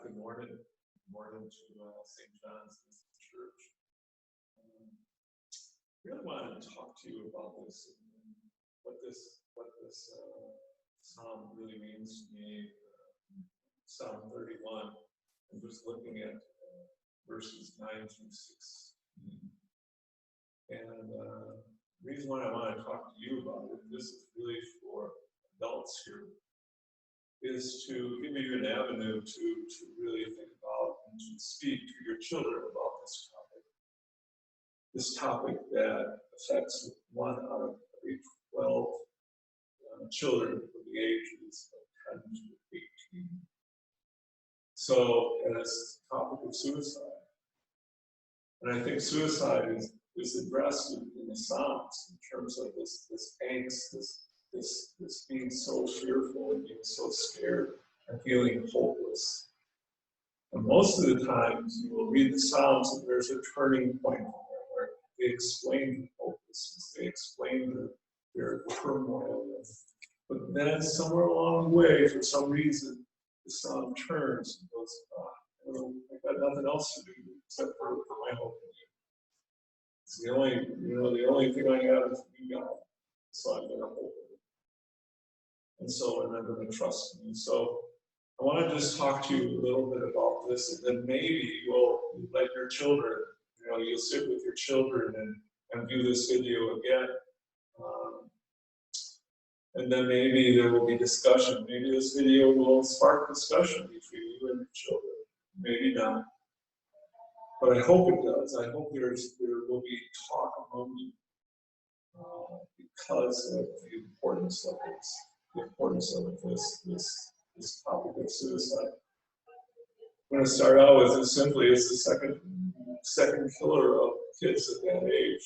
Good morning. Good morning to St. John's Church. Really wanted to talk to you about this and what this psalm really means to me. Psalm 31. I'm just looking at verses 9 through 16. And the reason why I want to talk to you about it, this is really for adults here, is to give you an avenue to really think about and to speak to your children about this topic. This topic that affects 1 out of every 12 children from the ages of 10 to 18. So, and it's the topic of suicide. And I think suicide is addressed in the Psalms in terms of this angst, this being so fearful and being so scared and feeling hopeless. And most of the times you will read the Psalms and there's a turning point where they explain the hopelessness, they explain their turmoil. But then somewhere along the way, for some reason, the Psalm turns and goes, I've got nothing else to do except for my hope in you. It's the only thing I have is you, God. So I'm going to hope in you. And I'm going to trust in you. So I want to just talk to you a little bit about this, and then maybe you'll let your children, you'll sit with your children and view this video again. And then maybe there will be discussion. Maybe this video will spark discussion between you and your children. Maybe not. But I hope it does. I hope there will be talk among you because of the importance of this topic of suicide. I'm going to start out with it simply. It's the second killer of kids at that age.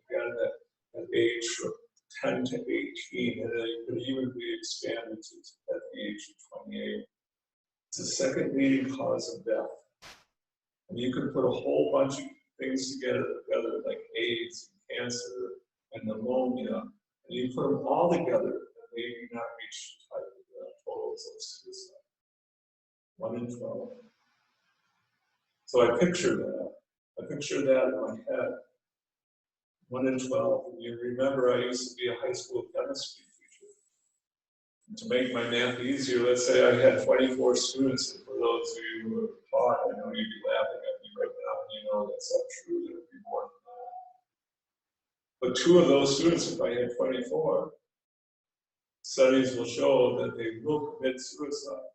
Again, that age from 10 to 18, and it could even be expanded to at the age of 28. It's the second leading cause of death. And you can put a whole bunch of things together like AIDS, and cancer, and pneumonia, and you put them all together, and they do not reach the type of totals of suicide. 1 in 12. So I picture that. I picture that in my head. 1 in 12. And you remember I used to be a high school chemistry teacher. And to make my math easier, let's say I had 24 students, and for those of you who have taught, I know you'd be laughing at me right now, and you know that's not true, there would be more than that. But 2 of those students, if I had 24, studies will show that they will commit suicide.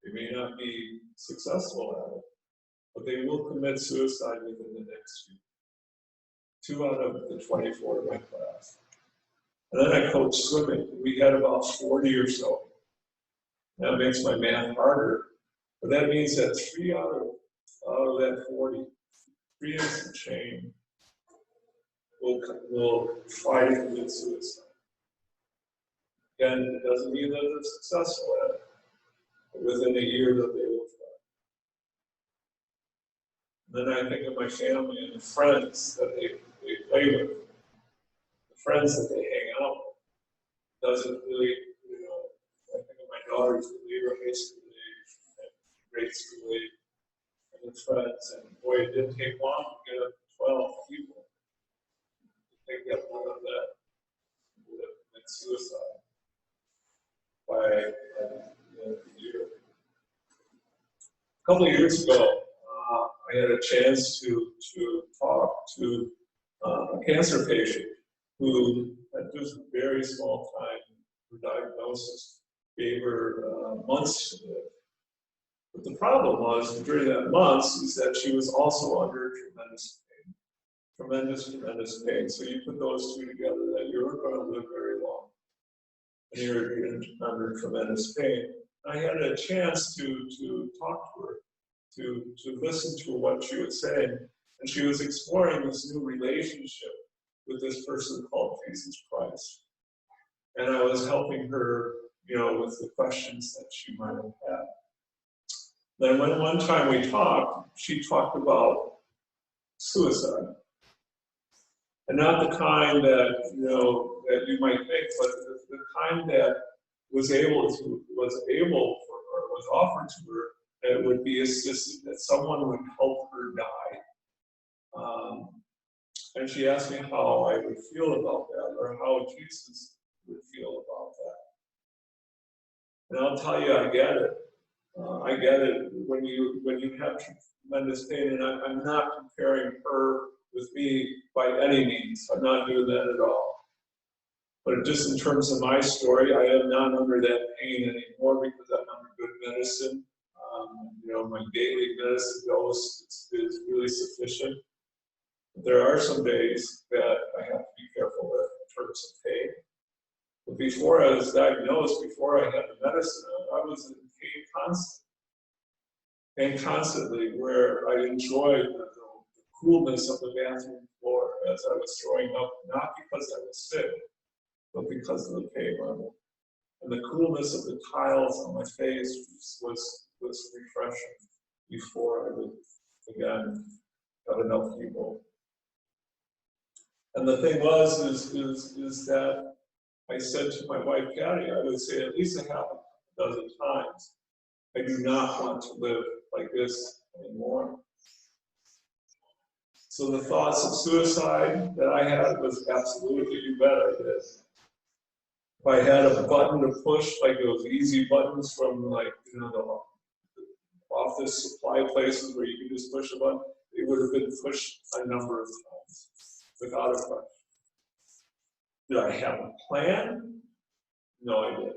They may not be successful at it, but they will commit suicide within the next year. 2 out of the 24 in my class. And then I coached swimming. We had about 40 or so. That makes my math harder. But that means that 3 out of that 40, 3 and some change, will try to commit suicide. Again, it doesn't mean that they're successful at it, but within a year that they will try. And then I think of my family and the friends that they play with, the friends that they hang out with. Doesn't really, I think of my daughters that leave her high school age and grade school age, and the friends, and boy, it didn't take long to get up to 12 people. They get one of that would commit suicide by the end of the year. A couple of years ago, I had a chance to talk to a cancer patient who had just a very small time. Her diagnosis gave her months to live. But the problem was, during that months, is that she was also under tremendous pain. Tremendous pain. So you put those 2 together, that you weren't going to live very long. And you're under tremendous pain. I had a chance to talk to her, to listen to what she was saying. And she was exploring this new relationship with this person called Jesus Christ. And I was helping her, with the questions that she might have had. Then when one time we talked, she talked about suicide. And not the kind that, that you might think, but the kind that was offered to her it would be assisted, that someone would help her die. And she asked me how I would feel about that, or how Jesus would feel about that. And I'll tell you, I get it. I get it when you have tremendous pain, and I'm not comparing her with me by any means. I'm not doing that at all. But just in terms of my story, I am not under that pain anymore because I'm under good medicine. You know, my daily medicine dose is really sufficient. But there are some days that I have to be careful with in terms of pain. But before I was diagnosed, before I had the medicine, I was in pain constantly, where I enjoyed the coolness of the bathroom floor as I was throwing up, not because I was sick, but because of the pain level. And the coolness of the tiles on my face was refreshing before I would, again, have enough people. And the thing is that I said to my wife, Patty, I would say at least a half a dozen times, I do not want to live like this anymore. So the thoughts of suicide that I had was absolutely, you bet I did. If I had a button to push, like those easy buttons from, like, you know, the office supply places where you can just push a button, it would have been pushed a number of times without a question. Did I have a plan? No, I didn't.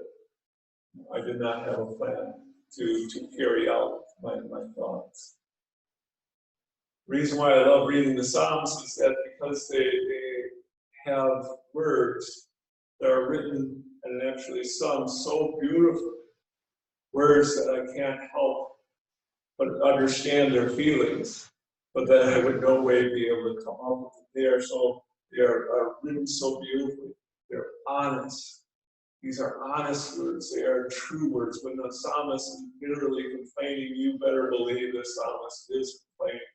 I did not have a plan to carry out my thoughts. The reason why I love reading the Psalms is that because they have words that are written and actually sung so beautifully, words that I can't help but understand their feelings, but that I would no way be able to come up with it. They are written so beautifully. They're honest. These are honest words. They are true words. When the psalmist is bitterly complaining, you better believe the psalmist is complaining.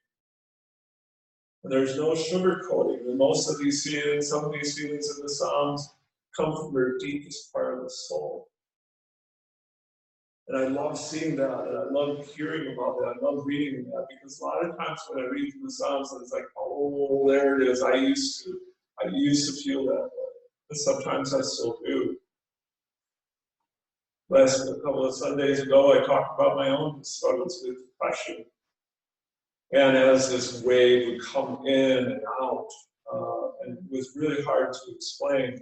And there's no sugarcoating. And most of these feelings, some of these feelings in the Psalms come from their deepest part of the soul. And I love seeing that, and I love hearing about that. I love reading that, because a lot of times when I read from the Psalms, it's like, oh, there it is. I used to feel that way. And sometimes I still do. A couple of Sundays ago, I talked about my own struggles with depression. And as this wave would come in and out, and it was really hard to explain.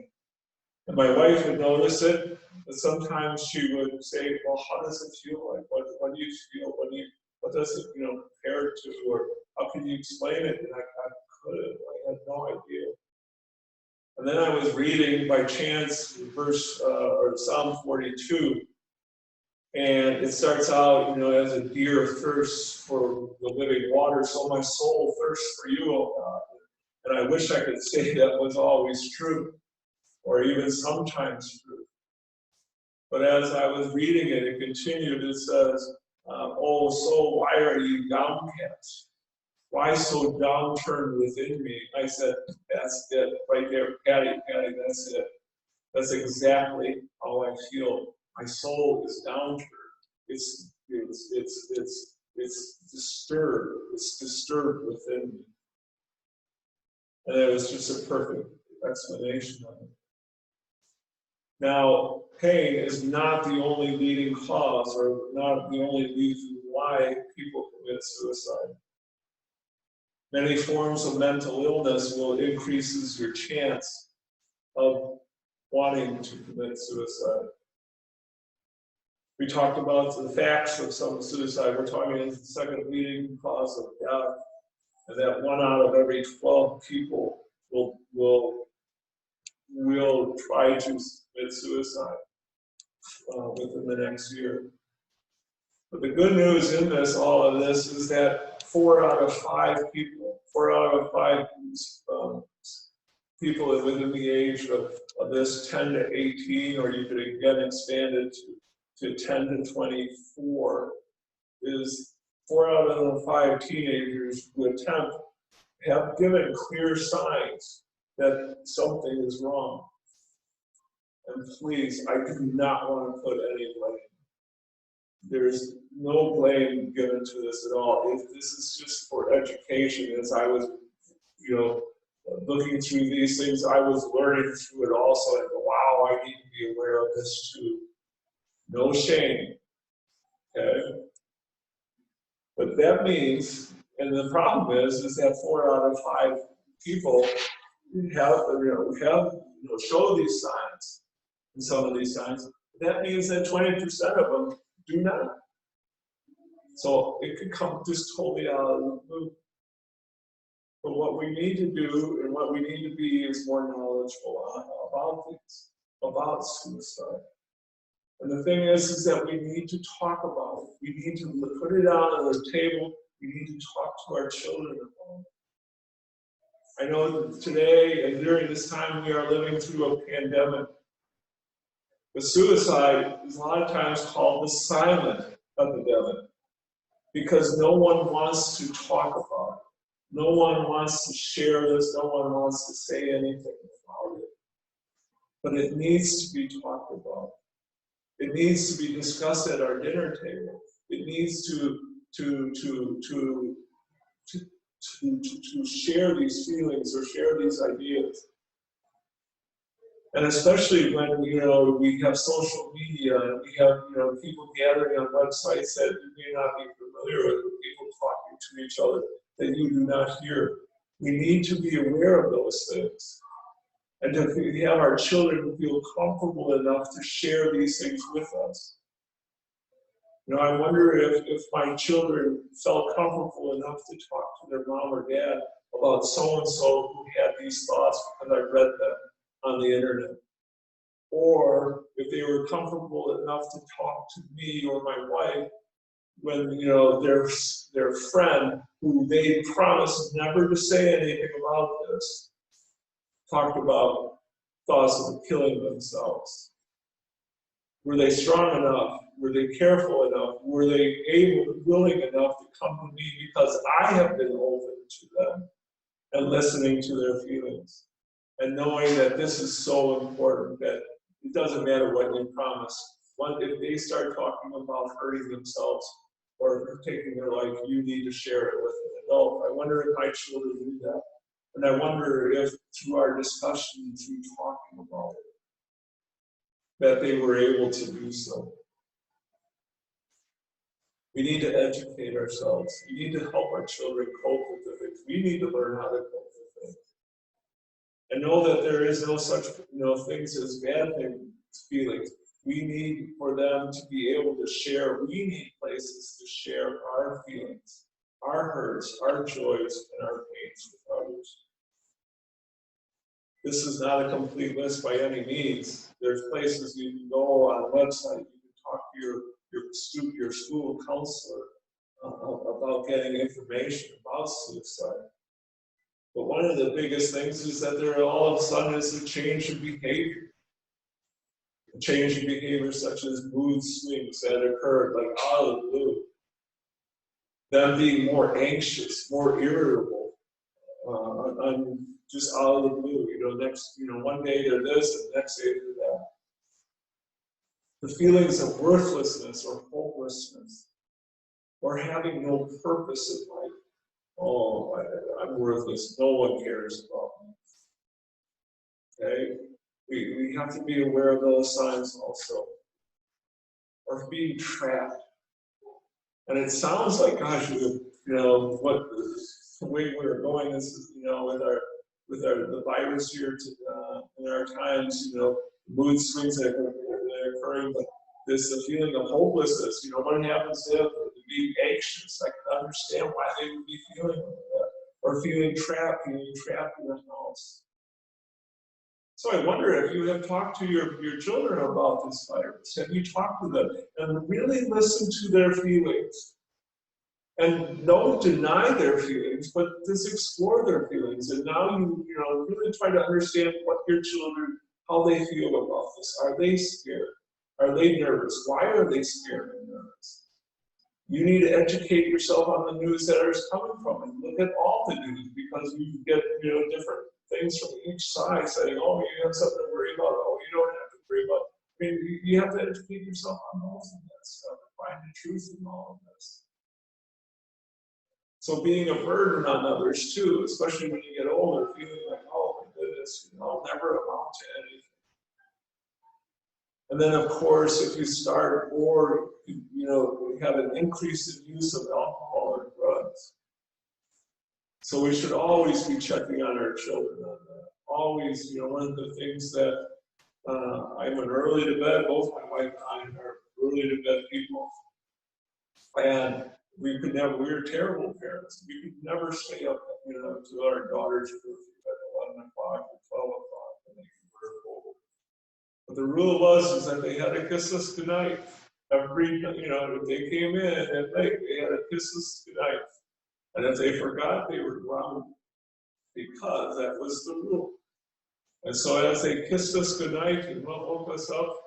And my wife would notice it, but sometimes she would say, well, how does it feel like? What do you feel? What does it, compare to? Or how can you explain it? And I couldn't, I had no idea. And then I was reading by chance or Psalm 42, and it starts out, as a deer thirsts for the living water, so my soul thirsts for you, O God. And I wish I could say that was always true, or even sometimes true. But as I was reading it, it continued. It says, oh soul, why are you downcast? Why so downturned within me? I said, that's it, right there, Patty, that's it. That's exactly how I feel. My soul is downturned. It's disturbed. It's disturbed within me. And it was just a perfect explanation of it. Now, pain is not the only leading cause, or not the only reason why people commit suicide. Many forms of mental illness will increase your chance of wanting to commit suicide. We talked about the facts of some suicide. We're talking about the second leading cause of death, and that 1 out of every 12 people will try to commit suicide within the next year. But the good news in all of this is that 4 out of 5 people within the age of this 10 to 18, or you could again expand it to 10 to 24, is 4 out of the 5 teenagers who attempt have given clear signs that something is wrong. And please, I do not want to put any blame. there's no blame given to this at all. If this is just for education, as I was, looking through these things, I was learning through it also, and wow, I need to be aware of this too. No shame, okay? But that means, and the problem is that 4 out of 5 people show these signs, and some of these signs. That means that 20% of them do not. So it could come just totally out of the blue. But what we need to do and what we need to be is more knowledgeable about things, about suicide. And the thing is that we need to talk about it. We need to put it out on the table. We need to talk to our children about it. I know that today and during this time we are living through a pandemic. The suicide is a lot of times called the silent epidemic because no one wants to talk about it. No one wants to share this. No one wants to say anything about it. But it needs to be talked about. It needs to be discussed at our dinner table. It needs to share these feelings or share these ideas. And especially when we have social media and we have people gathering on websites that you may not be familiar with people talking to each other that you do not hear. We need to be aware of those things. And to have our children feel comfortable enough to share these things with us. I wonder if my children felt comfortable enough to talk to their mom or dad about so-and-so who had these thoughts because I read them on the internet. Or if they were comfortable enough to talk to me or my wife when their friend who they promised never to say anything about this talked about thoughts of killing themselves. Were they strong enough? Were they careful enough? Were they willing enough to come to me because I have been open to them and listening to their feelings and knowing that this is so important that it doesn't matter what you promise. If they start talking about hurting themselves or taking their life, you need to share it with an adult. I wonder if my children do that. And I wonder if through our discussion, through talking about it, that they were able to do so. We need to educate ourselves. We need to help our children cope with the things. We need to learn how to cope with things. And know that there is no such things as bad feelings. We need for them to be able to share. We need places to share our feelings, our hurts, our joys, and our pains with others. This is not a complete list by any means. There's places you can go on a website. You can talk to your school counselor about getting information about suicide. But one of the biggest things is that there all of a sudden is a change in behavior. A change in behavior such as mood swings that occurred like out of the blue. Them being more anxious, more irritable, just out of the blue. One day they're this and the next day they're that. The feelings of worthlessness or hopelessness or having no purpose in life. Oh, I'm worthless. No one cares about me. Okay? We have to be aware of those signs also. Or being trapped. And it sounds like, gosh, what the way we're going is, with the virus here in our times, mood swings that are occurring, but there's a feeling of hopelessness. What happens if they be anxious? I can understand why they would be feeling like that. Or feeling trapped in the house. So I wonder if you have talked to your children about this virus. Have you talked to them and really listened to their feelings? And don't deny their feelings, but just explore their feelings. And now you really try to understand what your children, how they feel about this. Are they scared? Are they nervous? Why are they scared and nervous? You need to educate yourself on the news that is coming from it. Look at all the news because you get different things from each side saying, oh, you have something to worry about. Oh, you don't have to worry about. I mean, you have to educate yourself on all of that stuff. Find the truth in all of this. So being a burden on others too, especially when you get older, feeling like, oh my goodness, I'll never amount to anything. And then of course, if you start, or you have an increase in use of alcohol or drugs. So we should always be checking on our children on that. Always, one of the things that I'm an early to bed, both my wife and I are early to bed people. And we were terrible parents. We could never stay up, to our daughters at 11 o'clock or 12 o'clock when they were older. But the rule was that they had to kiss us goodnight. If they came in at night, they had to kiss us goodnight. And if they forgot, they were grounded, because that was the rule. And so as they kissed us goodnight and woke us up,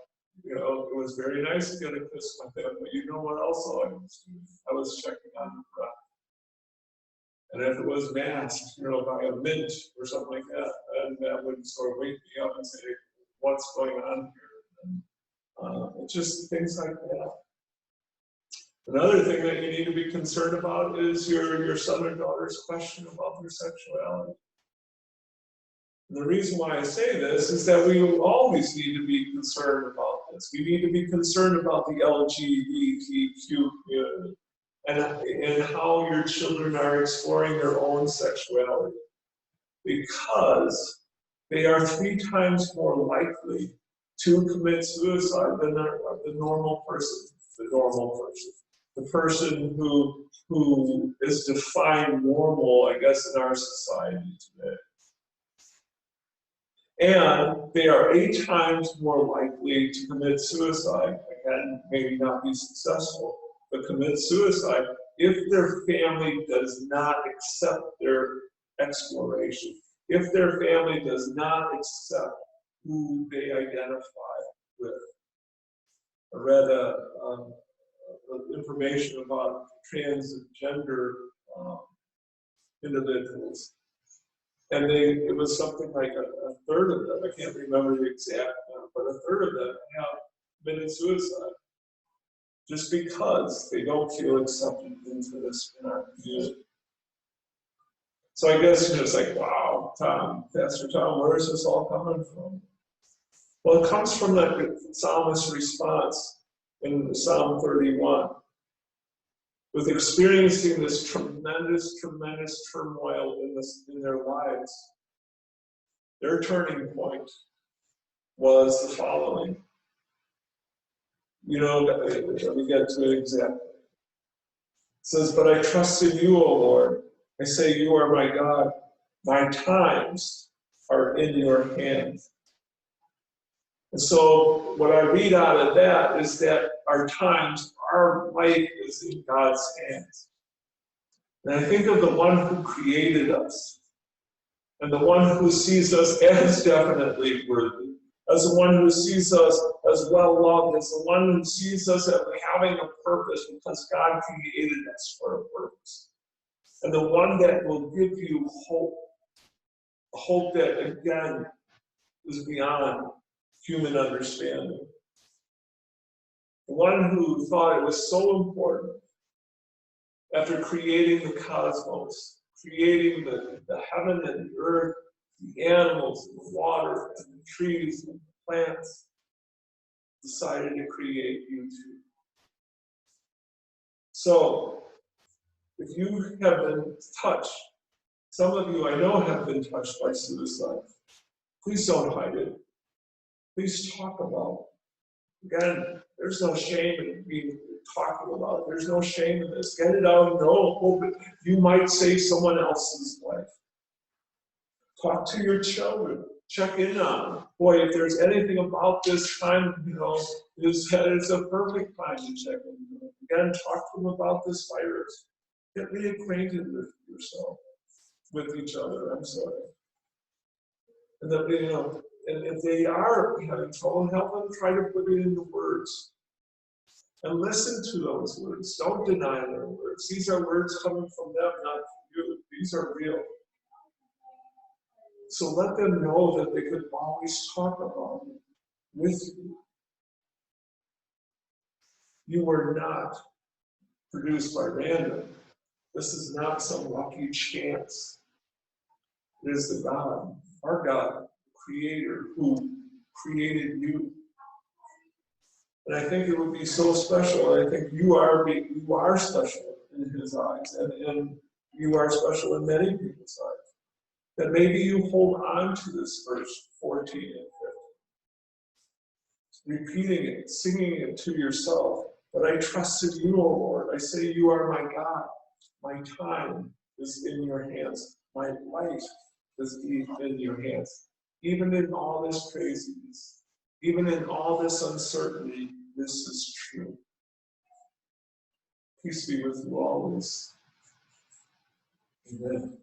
it was very nice to get a kiss with them. But you know what else I was doing? I was checking on the breath. And if it was masked, by a mint or something like that, then that would sort of wake me up and say, what's going on here? And just things like that. Another thing that you need to be concerned about is your son or daughter's question about their sexuality. And the reason why I say this is that we always need to be concerned about this. We need to be concerned about the LGBTQ community and how your children are exploring their own sexuality. Because they are 3 times more likely to commit suicide than the normal person. The person who is defined normal, I guess, in our society today. And they are 8 times more likely to commit suicide, again, maybe not be successful, but commit suicide if their family does not accept their exploration, if their family does not accept who they identify with. I read information about transgender individuals. And it was something like a third of them, I can't remember the exact number, but a third of them have committed suicide just because they don't feel accepted into this in our community. So I guess it's like, wow, Pastor Tom, where is this all coming from? Well, it comes from the psalmist's response in Psalm 31. With experiencing this tremendous turmoil in their lives, their turning point was the following. Let me get to an example. It says, "But I trust in you, O Lord. I say, you are my God. My times are in your hands." And so what I read out of that is that our life is in God's hands. And I think of the one who created us, and the one who sees us as definitely worthy, as the one who sees us as well loved, as the one who sees us as having a purpose because God created us for a purpose. And the one that will give you hope, a hope that again is beyond human understanding. The one who thought it was so important after creating the cosmos, creating the heaven and the earth, the animals, and the water, and the trees, and the plants, decided to create you too. So, if you have been touched, some of you I know have been touched by suicide, please don't hide it. Please talk about it. Again, there's no shame in being talking about it. There's no shame in this. Get it out and hope it. You might save someone else's life. Talk to your children. Check in on them. Boy, if there's anything about this time, it's a perfect time to check in. Again, talk to them about this virus. Get reacquainted with yourself, with each other. I'm sorry. And that, and if they are having trouble, help them try to put it into words. And listen to those words. Don't deny their words. These are words coming from them, not from you. These are real. So let them know that they could always talk about it with you. You are not produced by random. This is not some lucky chance. It is the God, our God, Creator, who created you. And I think it would be so special. I think you are special in His eyes, and you are special in many people's eyes. That maybe you hold on to this verse 14 and 15, repeating it, singing it to yourself. But I trust in you, O Lord. I say you are my God. My time is in your hands. My life is in your hands. Even in all this craziness, even in all this uncertainty, this is true. Peace be with you always. Amen.